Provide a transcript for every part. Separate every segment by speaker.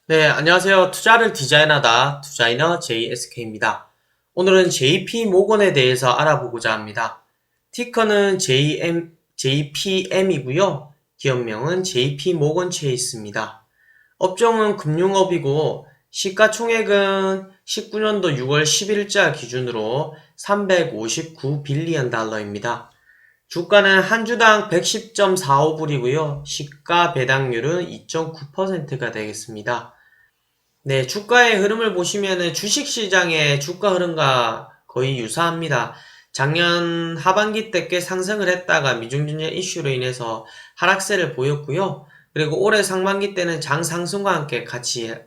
Speaker 1: 네, 안녕하세요. 투자를 디자인하다 디자이너 JSK입니다. 오늘은 JP 모건에 대해서 알아보고자 합니다. 티커는 JPM이고요. 기업명은 JP 모건 체이스입니다. 업종은 금융업이고 시가총액은 19년도 6월 10일자 기준으로 359빌리언 달러입니다. 주가는 한 주당 110.45불이고요. 시가 배당률은 2.9%가 되겠습니다. 네, 주가의 흐름을 보시면은 주식시장의 주가 흐름과 거의 유사합니다. 작년 하반기 때 꽤 상승을 했다가 미중준재 이슈로 인해서 하락세를 보였고요. 그리고 올해 상반기 때는 장 상승과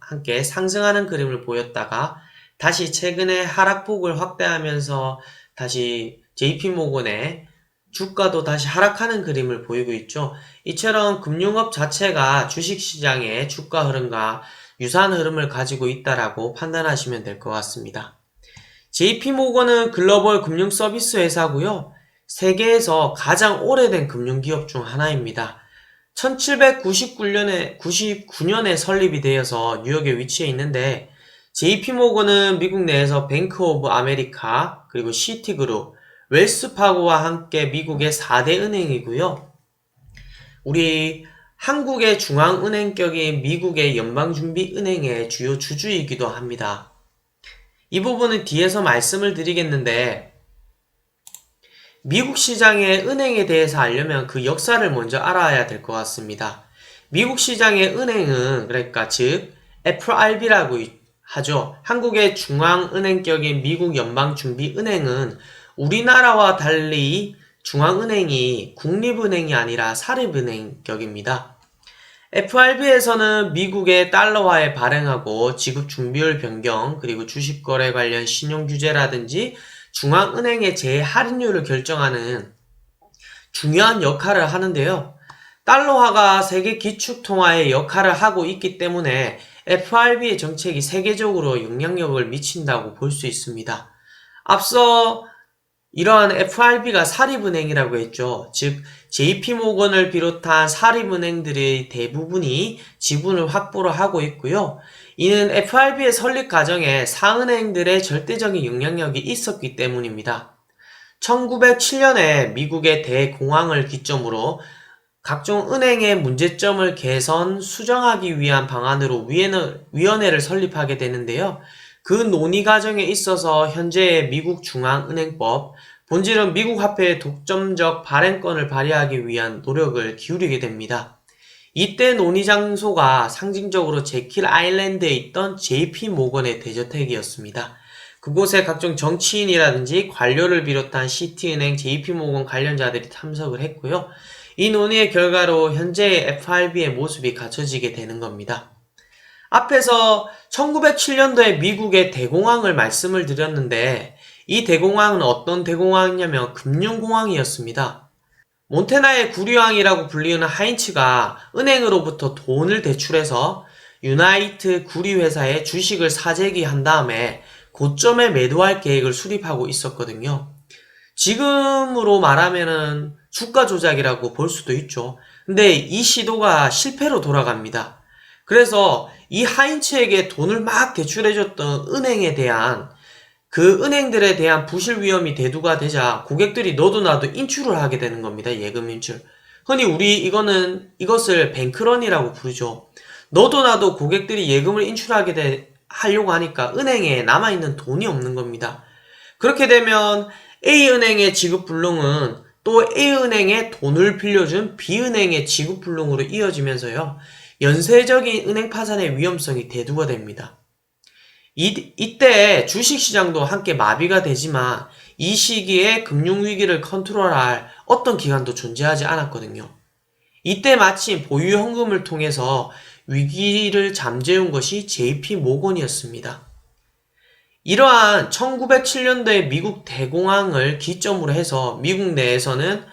Speaker 1: 함께 상승하는 그림을 보였다가 다시 최근에 하락폭을 확대하면서 다시 JP모건의 주가도 다시 하락하는 그림을 보이고 있죠. 이처럼 금융업 자체가 주식시장의 주가 흐름과 유사한 흐름을 가지고 있다라고 판단하시면 될 것 같습니다. JP모건은 글로벌 금융 서비스 회사고요. 세계에서 가장 오래된 금융기업 중 하나입니다. 1799년에 설립이 되어서 뉴욕에 위치해 있는데 JP모건은 미국 내에서 뱅크 오브 아메리카 그리고 시티그룹, 웰스파고와 함께 미국의 4대 은행이고요. 우리 한국의 중앙은행격인 미국의 연방준비은행의 주요 주주이기도 합니다. 이 부분은 뒤에서 말씀을 드리겠는데 미국 시장의 은행에 대해서 알려면 그 역사를 먼저 알아야 될 것 같습니다. 미국 시장의 은행은 그러니까 즉 FRB라고 하죠. 한국의 중앙은행격인 미국 연방준비은행은 우리나라와 달리 중앙은행이 국립은행이 아니라 사립은행격입니다. FRB에서는 미국의 달러화에 발행하고 지급 준비율 변경, 그리고 주식거래 관련 신용규제라든지 중앙은행의 재할인율을 결정하는 중요한 역할을 하는데요. 달러화가 세계 기축통화의 역할을 하고 있기 때문에 FRB의 정책이 세계적으로 영향력을 미친다고 볼 수 있습니다. 앞서 이러한 FRB가 사립은행이라고 했죠. 즉 JP모건을 비롯한 사립은행들의 대부분이 지분을 확보를 하고 있고요. 이는 FRB의 설립 과정에 상은행들의 절대적인 영향력이 있었기 때문입니다. 1907년에 미국의 대공황을 기점으로 각종 은행의 문제점을 개선, 수정하기 위한 방안으로 위원회를 설립하게 되는데요. 그 논의 과정에 있어서 현재의 미국 중앙은행법, 본질은 미국 화폐의 독점적 발행권을 발휘하기 위한 노력을 기울이게 됩니다. 이때 논의 장소가 상징적으로 제킬 아일랜드에 있던 JP 모건의 대저택이었습니다. 그곳에 각종 정치인이라든지 관료를 비롯한 시티은행, JP 모건 관련자들이 참석을 했고요. 이 논의의 결과로 현재의 FRB의 모습이 갖춰지게 되는 겁니다. 앞에서 1907년도에 미국의 대공황을 말씀을 드렸는데 이 대공황은 어떤 대공황이냐면 금융공황이었습니다. 몬테나의 구리왕이라고 불리는 하인츠가 은행으로부터 돈을 대출해서 유나이트 구리회사에 주식을 사재기 한 다음에 고점에 매도할 계획을 수립하고 있었거든요. 지금으로 말하면은 주가 조작이라고 볼 수도 있죠. 근데 이 시도가 실패로 돌아갑니다. 그래서 이 하인츠에게 돈을 막 대출해줬던 은행에 대한 그 은행들에 대한 부실 위험이 대두가 되자 고객들이 너도 나도 인출을 하게 되는 겁니다. 예금 인출. 흔히 우리 이것을 뱅크런이라고 부르죠. 너도 나도 고객들이 예금을 하려고 하니까 은행에 남아있는 돈이 없는 겁니다. 그렇게 되면 A은행의 지급불능은 또 A은행에 돈을 빌려준 B은행의 지급불능으로 이어지면서요. 연쇄적인 은행 파산의 위험성이 대두가 됩니다. 이때 주식시장도 함께 마비가 되지만 이 시기에 금융위기를 컨트롤할 어떤 기관도 존재하지 않았거든요. 이때 마침 보유 현금을 통해서 위기를 잠재운 것이 JP 모건이었습니다. 이러한 1907년도의 미국 대공황을 기점으로 해서 미국 내에서는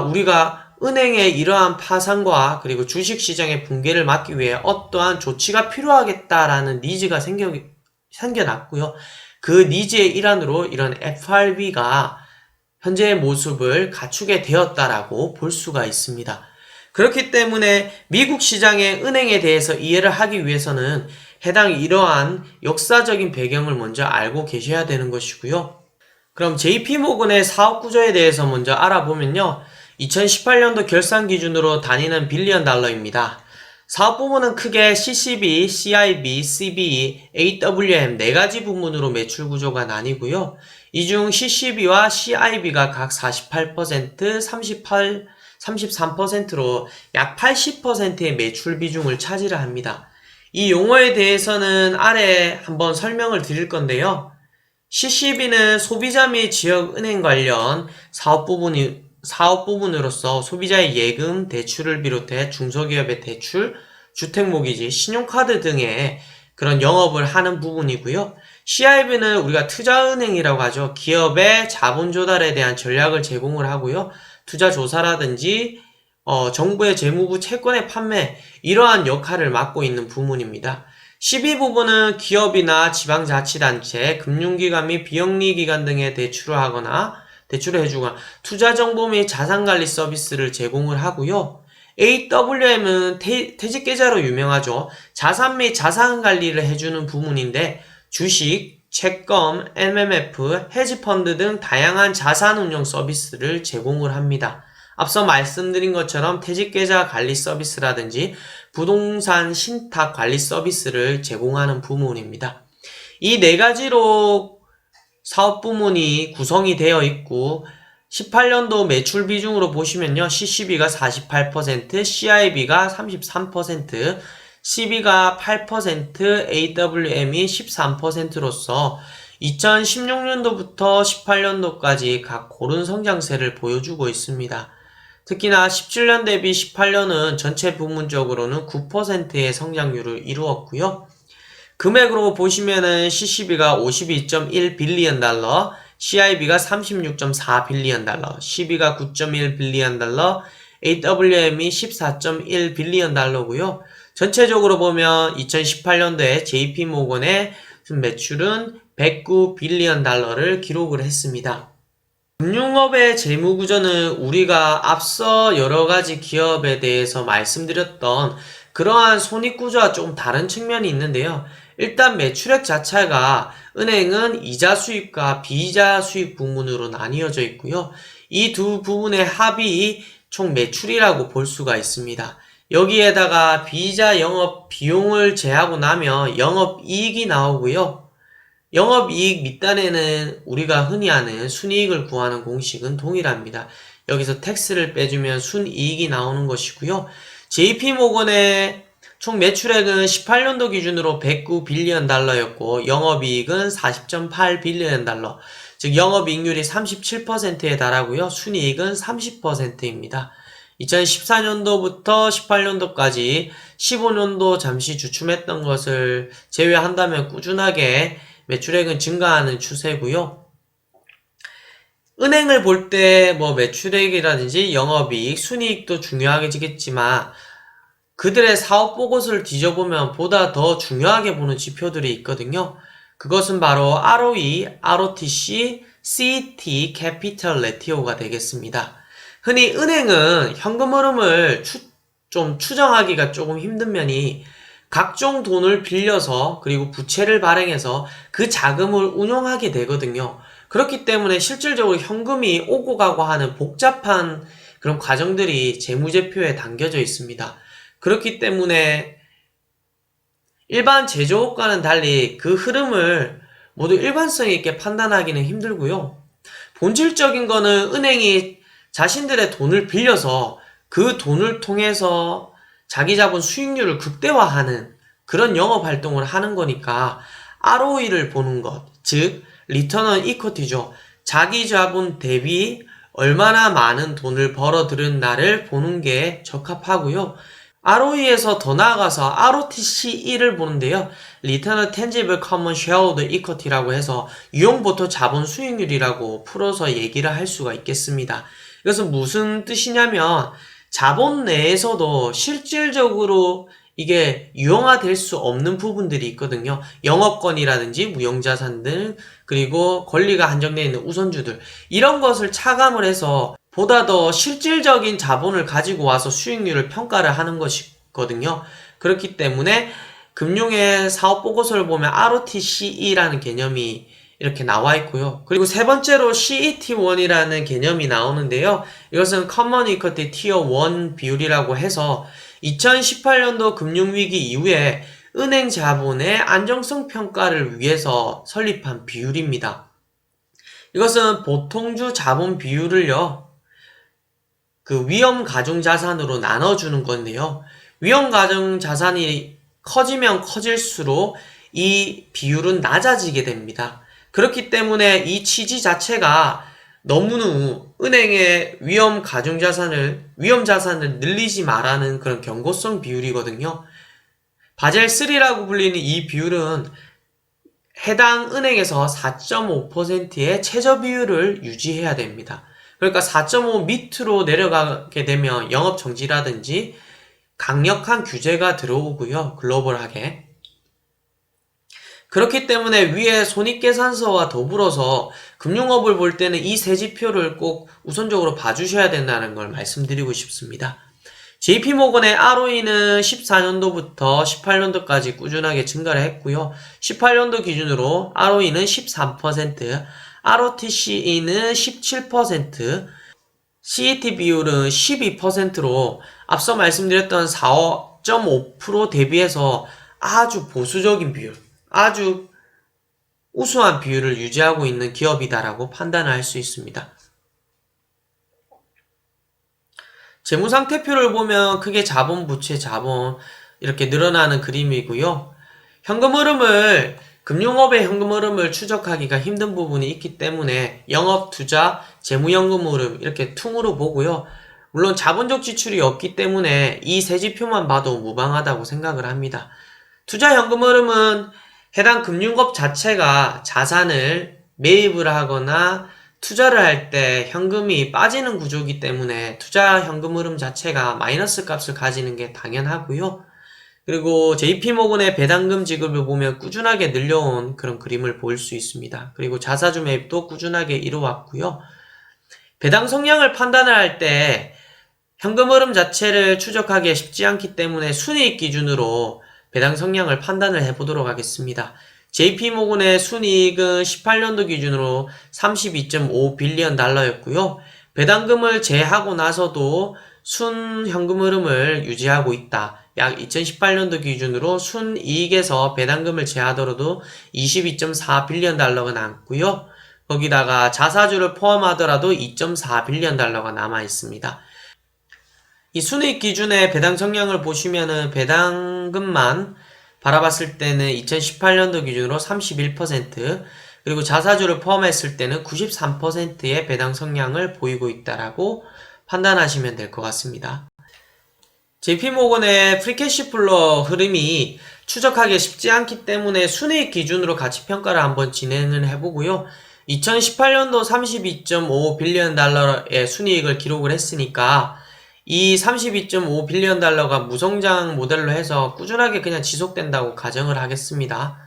Speaker 1: 우리가 은행의 이러한 파산과 그리고 주식시장의 붕괴를 막기 위해 어떠한 조치가 필요하겠다라는 니즈가 생겨났고요. 그 니즈의 일환으로 이런 FRB가 현재의 모습을 갖추게 되었다라고 볼 수가 있습니다. 그렇기 때문에 미국 시장의 은행에 대해서 이해를 하기 위해서는 해당 이러한 역사적인 배경을 먼저 알고 계셔야 되는 것이고요. 그럼 JP모건의 사업 구조에 대해서 먼저 알아보면요. 2018년도 결산 기준으로 단위는 빌리언 달러입니다. 사업 부문은 크게 CCB, CIB, CBE, AWM 네 가지 부문으로 매출 구조가 나뉘고요. 이 중 CCB와 CIB가 각 48%, 33%로 약 80%의 매출 비중을 차지를 합니다. 이 용어에 대해서는 아래 한번 설명을 드릴 건데요. CCB는 소비자 및 지역은행 관련 사업 부분으로서 소비자의 예금, 대출을 비롯해 중소기업의 대출, 주택모기지, 신용카드 등의 그런 영업을 하는 부분이고요. CIB는 우리가 투자은행이라고 하죠. 기업의 자본 조달에 대한 전략을 제공을 하고요. 투자 조사라든지 정부의 재무부 채권의 판매 이러한 역할을 맡고 있는 부문입니다. 12부분은 기업이나 지방자치단체, 금융기관 및 비영리기관 등에 대출을 해주거나 투자정보 및 자산관리 서비스를 제공을 하고요. AWM은 퇴직계좌로 유명하죠. 자산 및 자산관리를 해주는 부문인데 주식, 채권, MMF, 헤지펀드 등 다양한 자산운용 서비스를 제공을 합니다. 앞서 말씀드린 것처럼 퇴직계좌 관리 서비스라든지 부동산 신탁 관리 서비스를 제공하는 부문입니다. 이 네 가지로 사업 부문이 구성이 되어 있고 18년도 매출 비중으로 보시면요. CCB가 48%, CIB가 33%, CB가 8%, AWM이 13%로서 2016년도부터 18년도까지 각 고른 성장세를 보여주고 있습니다. 특히나 17년 대비 18년은 전체 부문적으로는 9%의 성장률을 이루었고요. 금액으로 보시면은 CCB가 52.1 빌리언 달러, CIB가 36.4 빌리언 달러, CB가 9.1 빌리언 달러, AWM이 14.1 빌리언 달러고요. 전체적으로 보면 2018년도에 JP모건의 매출은 109 빌리언 달러를 기록을 했습니다. 금융업의 재무구조는 우리가 앞서 여러가지 기업에 대해서 말씀드렸던 그러한 손익구조와 좀 다른 측면이 있는데요. 일단 매출액 자체가 은행은 이자 수입과 비이자 수입 부문으로 나뉘어져 있고요. 이 두 부분의 합이 총 매출이라고 볼 수가 있습니다. 여기에다가 비이자 영업 비용을 제하고 나면 영업이익이 나오고요. 영업이익 밑단에는 우리가 흔히 아는 순이익을 구하는 공식은 동일합니다. 여기서 텍스를 빼주면 순이익이 나오는 것이고요. JP모건의 총 매출액은 18년도 기준으로 109 빌리언 달러였고 영업이익은 40.8 빌리언 달러, 즉 영업이익률이 37%에 달하고요. 순이익은 30%입니다. 2014년도부터 18년도까지 15년도 잠시 주춤했던 것을 제외한다면 꾸준하게 매출액은 증가하는 추세고요. 은행을 볼 때 매출액이라든지 영업이익, 순이익도 중요하겠지만 그들의 사업 보고서를 뒤져보면 보다 더 중요하게 보는 지표들이 있거든요. 그것은 바로 ROE, ROTC, CET, Capital Ratio가 되겠습니다. 흔히 은행은 현금 흐름을 좀 추정하기가 조금 힘든 면이 각종 돈을 빌려서 그리고 부채를 발행해서 그 자금을 운용하게 되거든요. 그렇기 때문에 실질적으로 현금이 오고 가고 하는 복잡한 그런 과정들이 재무제표에 담겨져 있습니다. 그렇기 때문에 일반 제조업과는 달리 그 흐름을 모두 일관성 있게 판단하기는 힘들고요. 본질적인 거는 은행이 자신들의 돈을 빌려서 그 돈을 통해서 자기 자본 수익률을 극대화하는 그런 영업 활동을 하는 거니까 ROE를 보는 것, 즉 리턴 on 이쿼티죠. 자기 자본 대비 얼마나 많은 돈을 벌어들였나를 보는 게 적합하고요. ROE에서 더 나아가서 ROTCE를 보는데요. Return on Tangible Common Shareholder Equity라고 해서 유용보토 자본 수익률이라고 풀어서 얘기를 할 수가 있겠습니다. 그래서 무슨 뜻이냐면 자본 내에서도 실질적으로 이게 유형화될 수 없는 부분들이 있거든요. 영업권이라든지 무형자산들, 그리고 권리가 한정되어 있는 우선주들, 이런 것을 차감을 해서 보다 더 실질적인 자본을 가지고 와서 수익률을 평가를 하는 것이거든요. 그렇기 때문에 금융의 사업 보고서를 보면 ROTCE라는 개념이 이렇게 나와 있고요. 그리고 세 번째로 CET1이라는 개념이 나오는데요. 이것은 Common Equity Tier 1 비율이라고 해서 2018년도 금융위기 이후에 은행 자본의 안정성 평가를 위해서 설립한 비율입니다. 이것은 보통주 자본 비율을요, 그 위험 가중 자산으로 나눠주는 건데요. 위험 가중 자산이 커지면 커질수록 이 비율은 낮아지게 됩니다. 그렇기 때문에 이 취지 자체가 너무 은행의 위험 자산을 늘리지 말라는 그런 경고성 비율이거든요. 바젤 3라고 불리는 이 비율은 해당 은행에서 4.5%의 최저 비율을 유지해야 됩니다. 그러니까 4.5 밑으로 내려가게 되면 영업 정지라든지 강력한 규제가 들어오고요. 글로벌하게. 그렇기 때문에 위에 손익계산서와 더불어서 금융업을 볼 때는 이 세 지표를 꼭 우선적으로 봐주셔야 된다는 걸 말씀드리고 싶습니다. JP모건의 ROE는 14년도부터 18년도까지 꾸준하게 증가를 했고요. 18년도 기준으로 ROE는 13%, ROTCE는 17%, CET 비율은 12%로 앞서 말씀드렸던 4.5% 대비해서 아주 보수적인 비율, 아주 우수한 비율을 유지하고 있는 기업이다라고 판단을 할 수 있습니다. 재무상태표를 보면 크게 자본, 부채, 자본 이렇게 늘어나는 그림이고요. 금융업의 현금 흐름을 추적하기가 힘든 부분이 있기 때문에 영업, 투자, 재무현금 흐름 이렇게 퉁으로 보고요. 물론 자본적 지출이 없기 때문에 이 세 지표만 봐도 무방하다고 생각을 합니다. 투자 현금 흐름은 해당 금융업 자체가 자산을 매입을 하거나 투자를 할 때 현금이 빠지는 구조이기 때문에 투자 현금 흐름 자체가 마이너스 값을 가지는 게 당연하고요. 그리고 JP모건의 배당금 지급을 보면 꾸준하게 늘려온 그런 그림을 볼 수 있습니다. 그리고 자사주 매입도 꾸준하게 이루어왔고요. 배당 성향을 판단을 할 때 현금 흐름 자체를 추적하기 쉽지 않기 때문에 순이익 기준으로 배당 성향을 판단을 해보도록 하겠습니다. JP모건의 순이익은 18년도 기준으로 32.5 빌리언 달러였고요. 배당금을 제하고 나서도 순현금 흐름을 유지하고 있다. 약 2018년도 기준으로 순이익에서 배당금을 제하더라도 22.4 빌리언 달러가 남고요. 거기다가 자사주를 포함하더라도 2.4 빌리언 달러가 남아 있습니다. 이 순이익 기준의 배당 성향을 보시면은 배당금만 바라봤을 때는 2018년도 기준으로 31%, 그리고 자사주를 포함했을 때는 93%의 배당 성향을 보이고 있다라고 판단하시면 될 것 같습니다. JP모건의 프리캐시플로 흐름이 추적하기 쉽지 않기 때문에 순이익 기준으로 가치평가를 한번 진행을 해보고요. 2018년도 32.5 빌리언 달러의 순이익을 기록을 했으니까 이 32.5 빌리언 달러가 무성장 모델로 해서 꾸준하게 그냥 지속된다고 가정을 하겠습니다.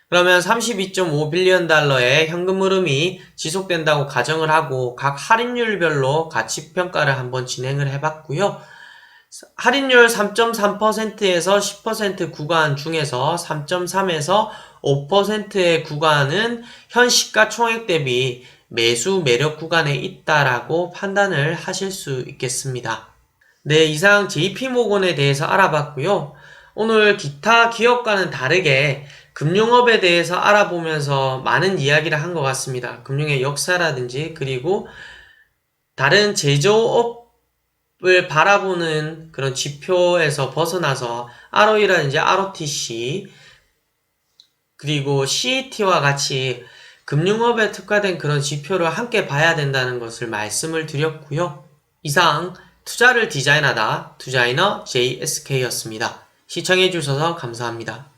Speaker 1: 그러면 32.5 빌리언 달러의 현금 흐름이 지속된다고 가정을 하고 각 할인율별로 가치평가를 한번 진행을 해봤고요. 할인율 3.3%에서 10% 구간 중에서 3.3에서 5%의 구간은 현 시가총액 대비 매수 매력 구간에 있다라고 판단을 하실 수 있겠습니다. 네, 이상 JP모건에 대해서 알아봤고요. 오늘 기타 기업과는 다르게 금융업에 대해서 알아보면서 많은 이야기를 한 것 같습니다. 금융의 역사라든지 그리고 다른 제조업을 바라보는 그런 지표에서 벗어나서 ROE라든지 ROTC 그리고 CET와 같이 금융업에 특화된 그런 지표를 함께 봐야 된다는 것을 말씀을 드렸고요. 이상 투자를 디자인하다 투자이너 JSK였습니다. 시청해주셔서 감사합니다.